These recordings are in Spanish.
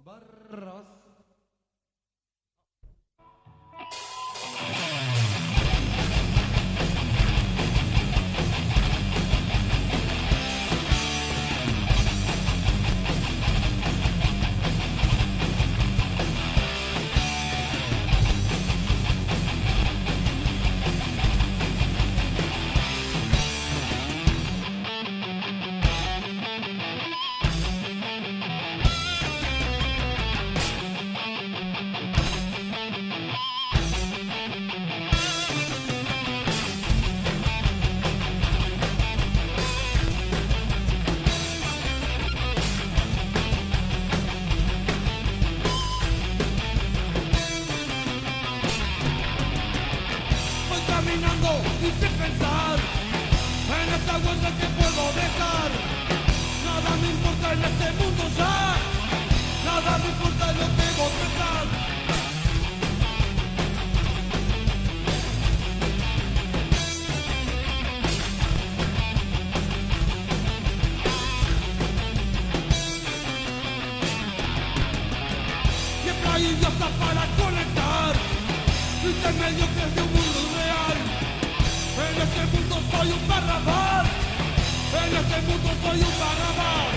Barras. Y sin pensar en esta huella que puedo dejar. Nada me importa en este mundo ya. Nada me importa en lo que vos pensás. Siempre hay idiotas para conectar. Intermedio que es de un mundo real. En este mundo soy un barrabás. En este mundo soy un barrabás.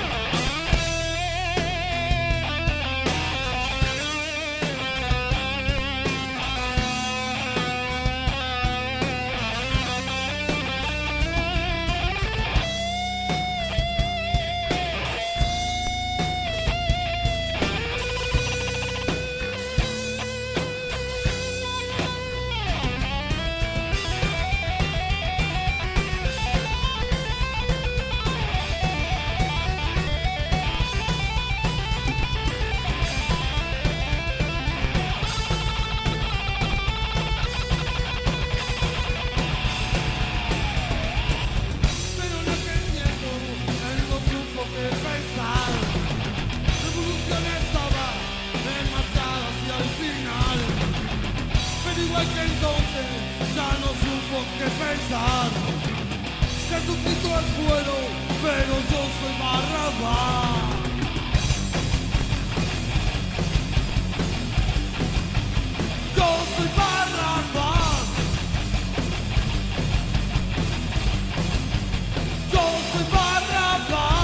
Igual que entonces ya no supo qué pensar. Jesucristo es bueno, pero yo soy Barrabás. Yo soy Barrabás. Yo soy Barrabás.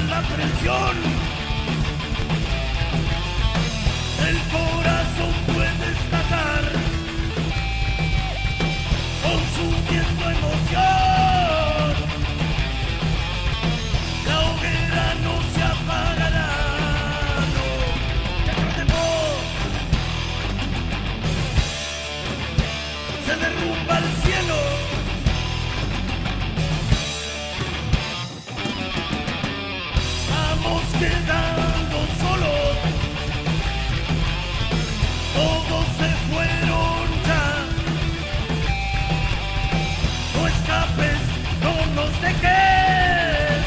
La presión, el corazón puede estallar, consumiendo emoción. La hoguera no se apagará, no, ya no temor. Se derrumba el cielo. Quedando solos, todos se fueron ya. No escapes, no nos dejes.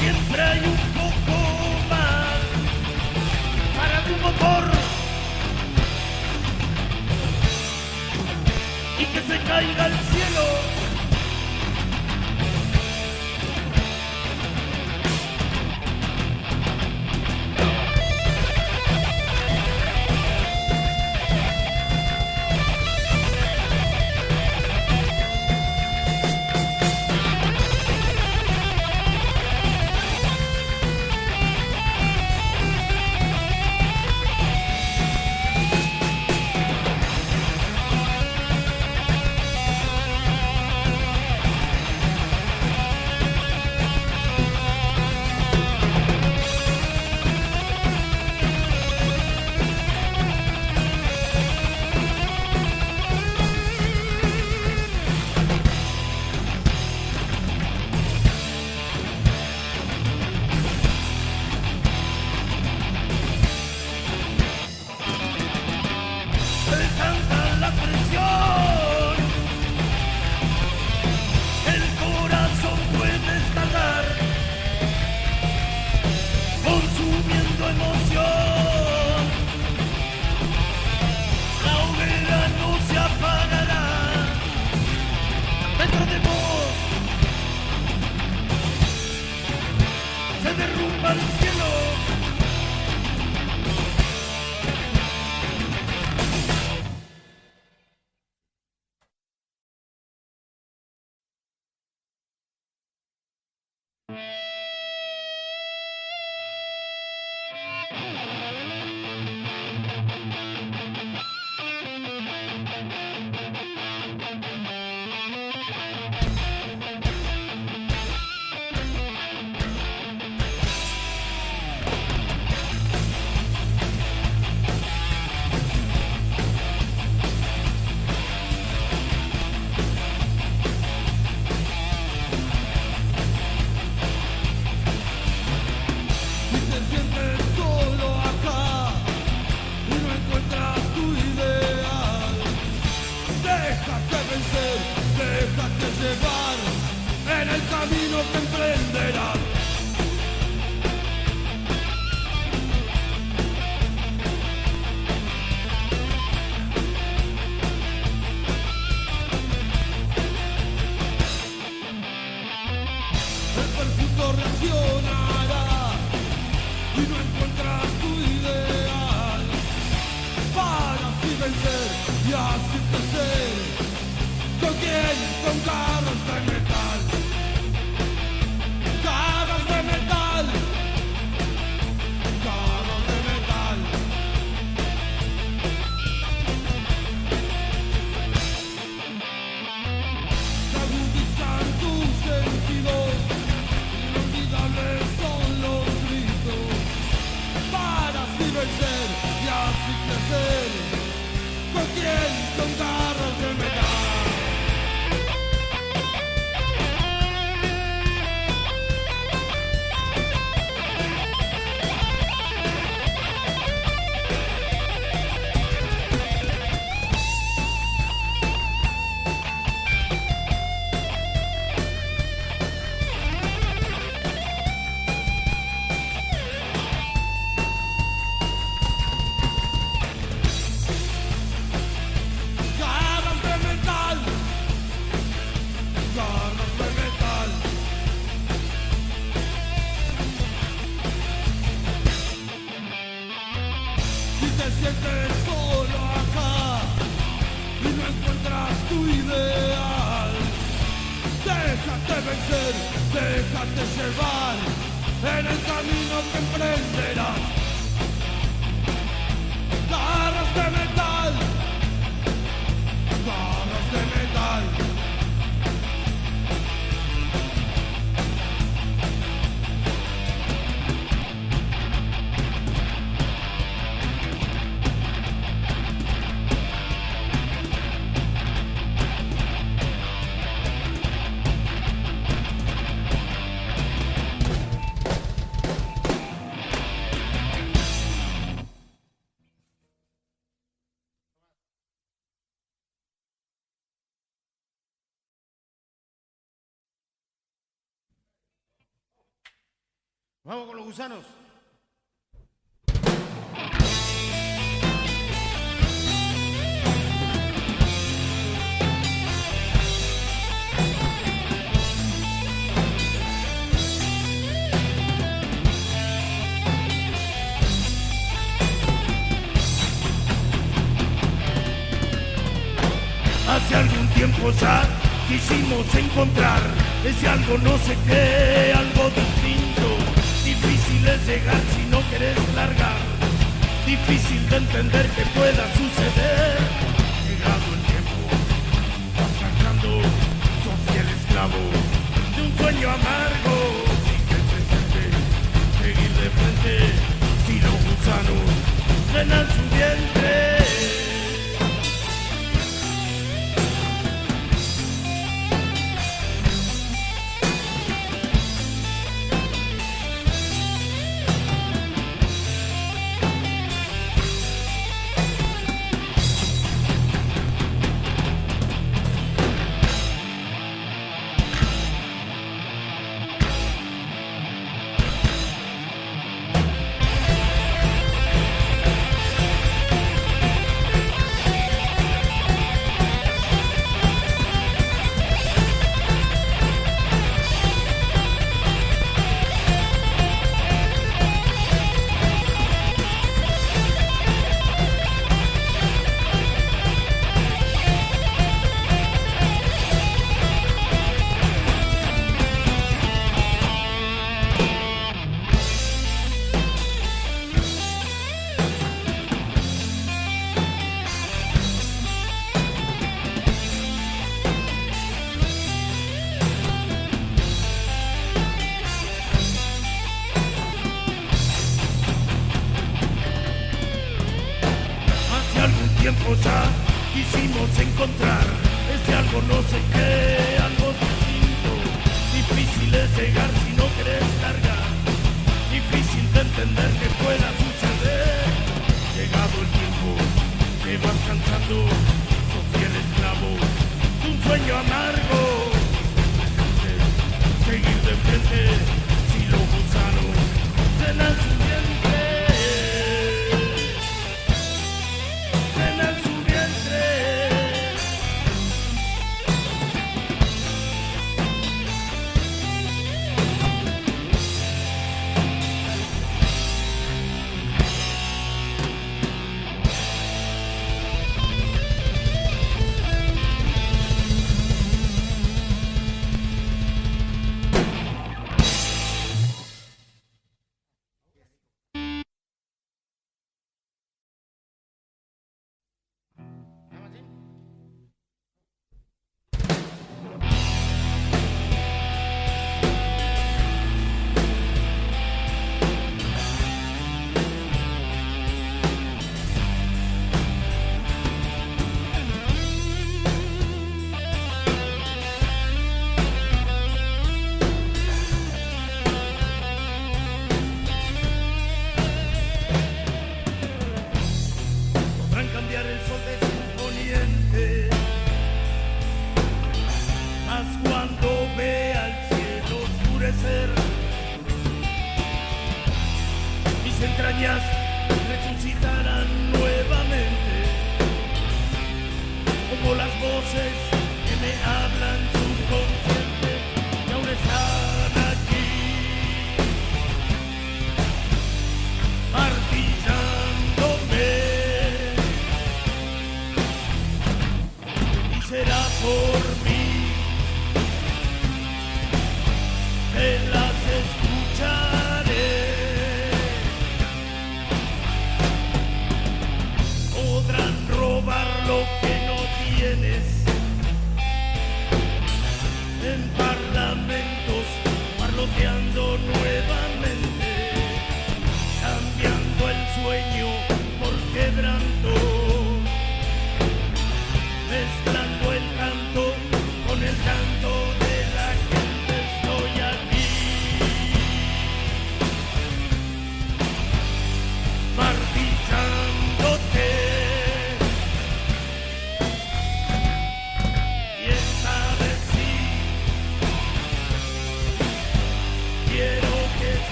Siempre hay un poco más para tu motor. Y que se caiga al cielo. para el cielo. Déjate llevar en el camino que emprenderás. Garras de metal, garras de metal. Vamos con los gusanos. Hace algún tiempo ya quisimos encontrar ese algo no sé qué, algo distinto. Difícil es llegar si no querés largar, difícil de entender que pueda suceder. Llegado el tiempo, vas cantando, sos fiel esclavo de un sueño amargo. Sigue presente, seguir de frente, si los gusanos llenan su vientre. tiempo ya quisimos encontrar ese algo no sé qué, algo distinto. Difícil es llegar si no querés largar, difícil de entender que pueda suceder. Llegado el tiempo, te vas cansando, sos fiel esclavo de un sueño amargo. Seguir de frente, si los gusanos llenan su vientre.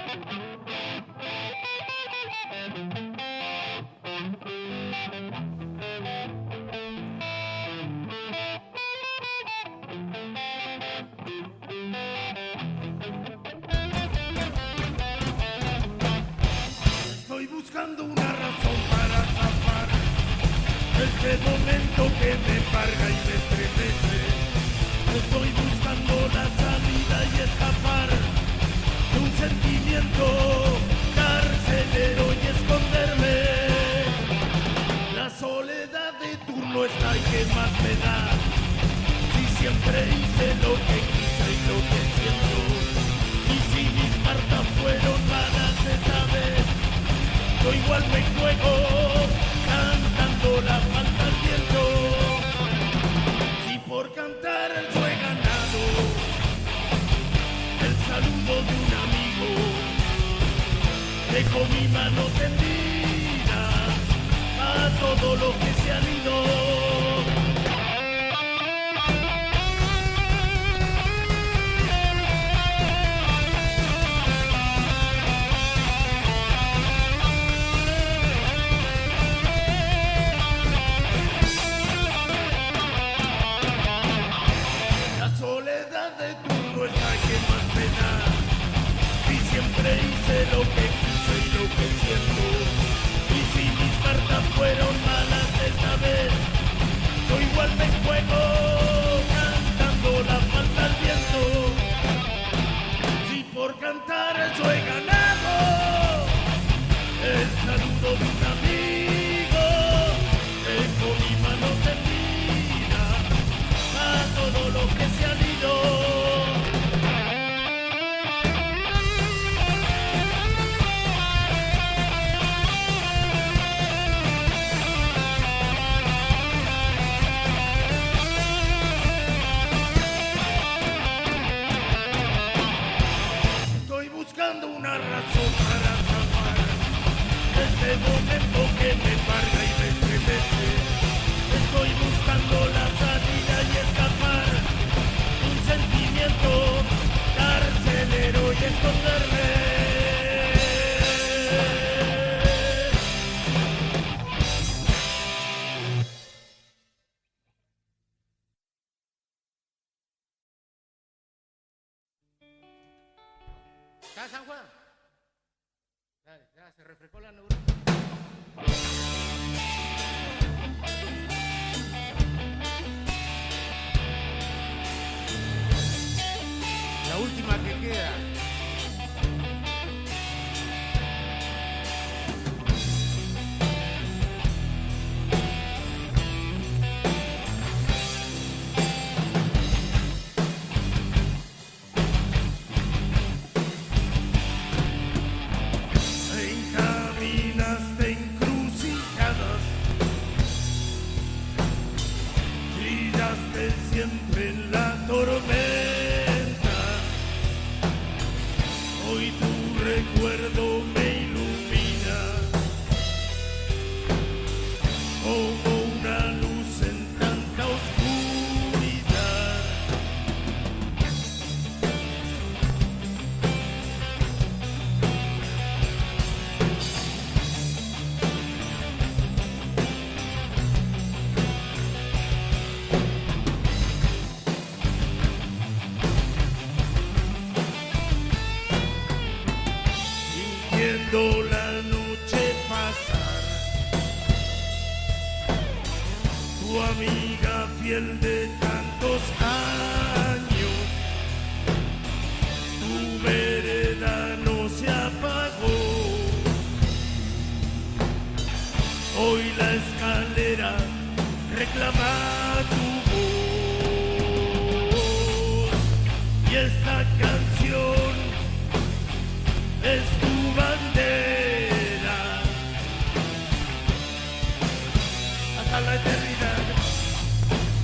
Estoy buscando una razón para zafar este momento que me embarga y me estremece. Estoy buscando la salida y escapar de un sentimiento carcelero y esconderme. La soledad de turno está y que más me da. Si siempre hice lo que quise y lo que siento. Y si mis cartas fueron malas esta vez, yo igual me juego cantando la falta al viento. Si por cantar yo he ganado el saludo de un amigo, dejo mi mano tendida a todo lo que se han ido. Siempre hice lo que quise y lo que siento. Y si mis cartas fueron malas esta vez, yo igual me juego cantando la falta al viento. Si por cantar yo he ganado el saludo de un amigo, dejo mi mano tendida a todo lo que se ha ido. Una razón para zafar este momento que me embarga y me estremece. Estoy buscando la salida y escapar de un sentimiento carcelero y esconderme. ¿Está San Juan? Dale, ya se refrescó la neurona. La última que queda. Siempre en la tormenta, hoy tu recuerdo me ilumina como una luz en tanta oscuridad. Viendo la noche pasar, tu amiga fiel de tantos años, tu vereda no se apagó. Hoy la escalera reclama tu voz y esta canción es tu bandera hasta la eternidad.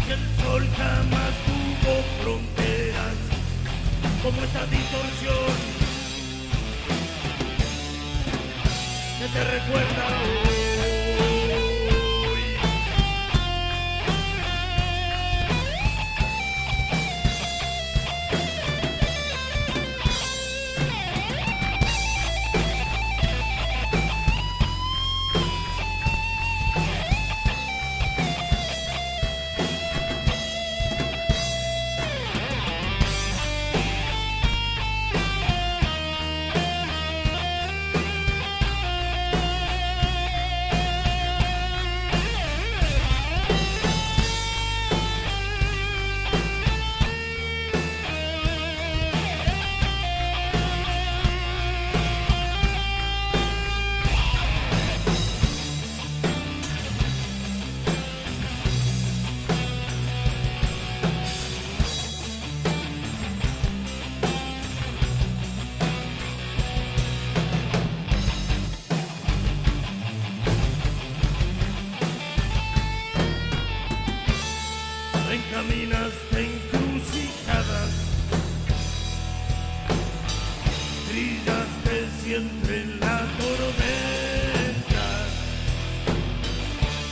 Que el sol jamás tuvo fronteras como esta distorsión que te recuerda hoy. brillaste siempre en la tormenta.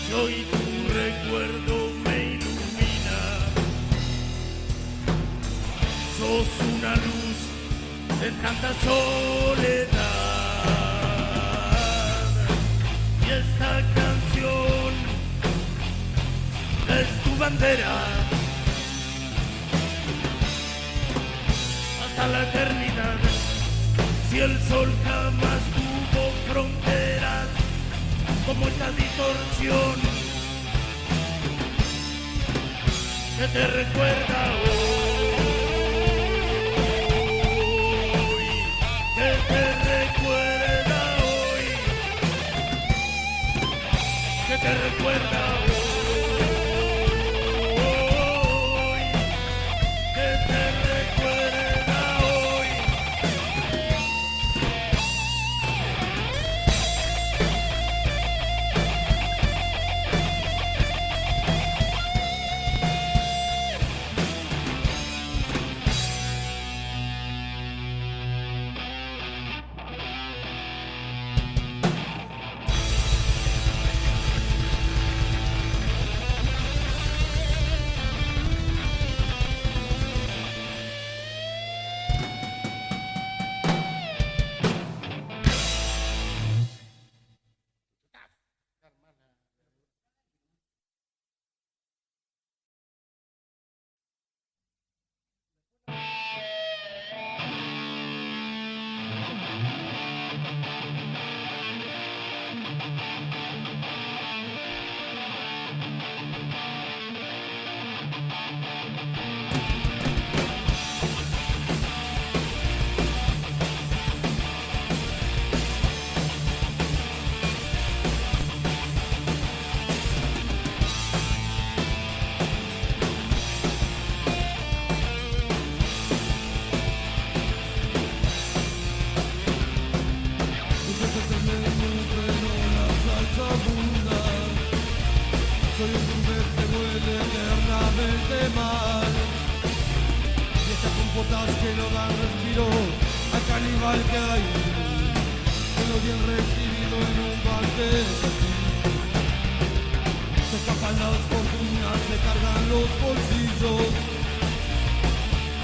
Y hoy tu recuerdo me ilumina. Sos una luz en tanta soledad. Y esta canción es tu bandera hasta la eternidad. Si el sol jamás tuvo fronteras, como esta distorsión que te recuerda hoy, que te recuerda hoy, que te recuerda hoy. Soy un gourmet que huele eternamente mal. Y estas compotas que no dan respiro al caníbal que hay en mí, que lo bien recibido en un banquete. Se escapan las fortunas, se cargan los bolsillos,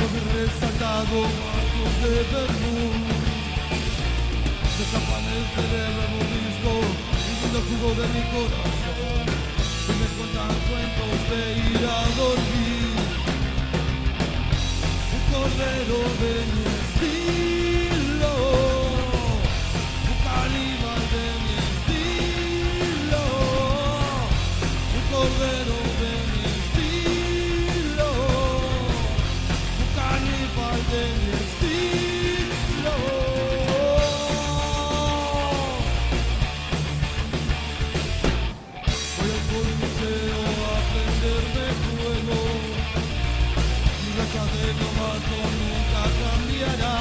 los bien resaltados marcos de vermut. Se escapan el cerebro en un disco, viviendo el jugo de mi corazón. Y me cuentan cuentos de ir a dormir. Un cordero de mi estilo, un caníbal de mi estilo, un cordero de mi estilo, un caníbal de mi estilo. Voy al coliseo a prenderme fuego. Mi racha de novato nunca cambiará.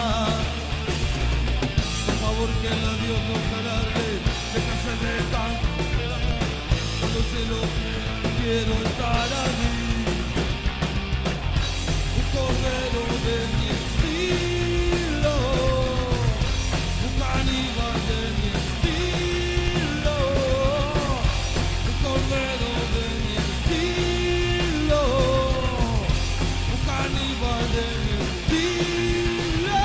Por favor que el adiós no se alargue, déjase de tanto esperar. Cuando se lo quiero estar allí. Un cordero de mi estilo, un caníbal de mi estilo, un cordero de mi estilo, un caníbal de mi estilo.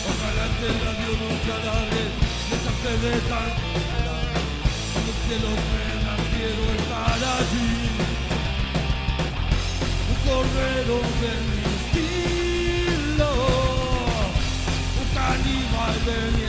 Ojalá que el adiós no se alargue, déjate de tanto esperar. Cuando el cielo frena quiero estar allí. Un cordero de mi estilo, un caníbal de mi